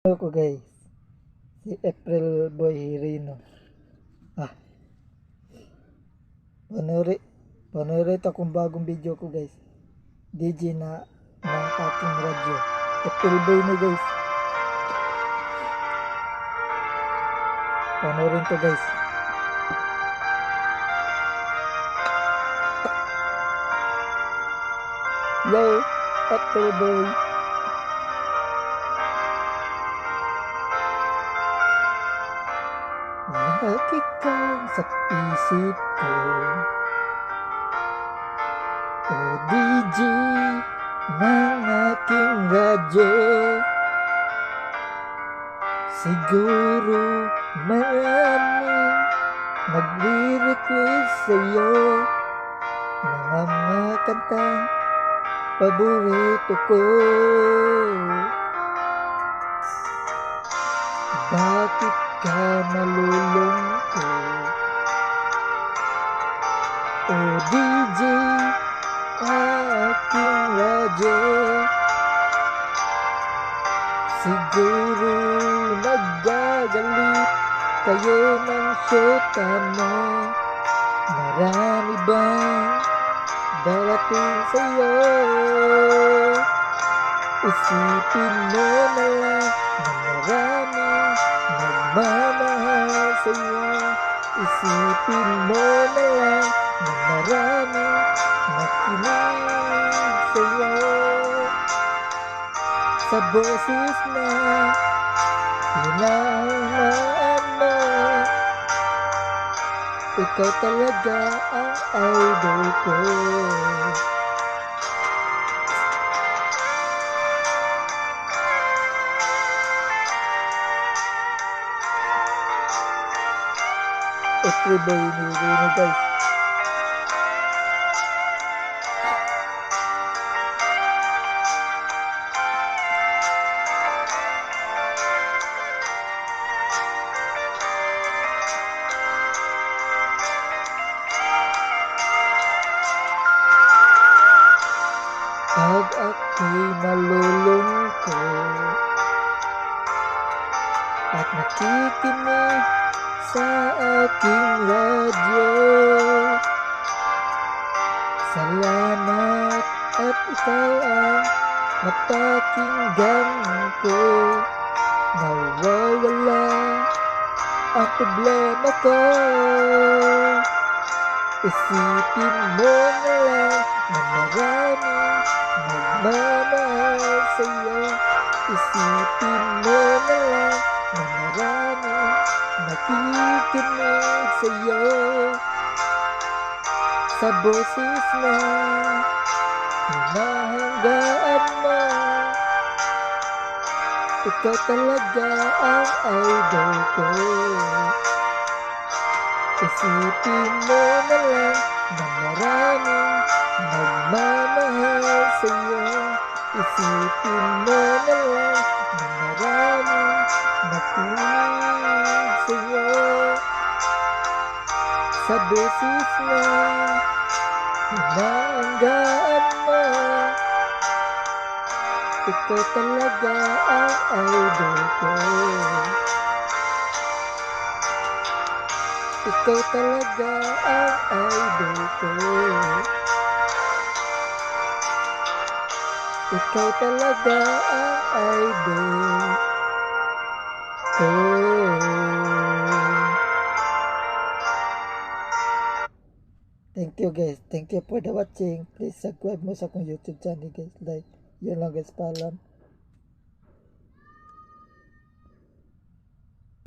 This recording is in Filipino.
Ko guys, si April Boy Hirino. Ah, panoorin ito kung bagong video ko guys. DJ na ng aking radyo. April Boy na guys. Panoorin to guys. Yo, April Boy. Lagi kang sa isip ko, o DJ ng aking radyo. Siguro maraming magre-request sa'yo ng mga kantang paborito ko. Bakit ka nalulungkot, o DJ aking radyo? Siguro nagagalit kayo ng syota mo. Marami bang darating sa'yo? Isipin mo na lang na maraming nagmamahal sa'yo. Isipin mo na lang na maraming nakinig sa'yo. Sa boses na hinahangaan mo, ikaw talaga ang idol ko. April Boy Hirino guys. Pag ako'y nalulungkot at nakikinig sa aking radyo, salamat at ikaw ang mapakinggan ko. Nawawala ang problema ko. Isipin mo na lang na maraming nagmamahal sa'yo. Isipin mo na lang na maraming nakikinig sa'yo. Sa boses na hinahanggaan mo, ikaw talaga ang idol ko. Isipin mo na lang na maraming nagmamahal sa'yo. Isipin mo na lang na maraming nakinig sa'yo. Sa boses na hinaanggaan mo, ikaw talaga ang idol ko. Ikaw talaga ang idol ko. Ikaw talaga ang idol ko. Thank you guys. Thank you for the watching. Please subscribe mo sa akong YouTube channel guys. Like. Yun lang guys. Paalam.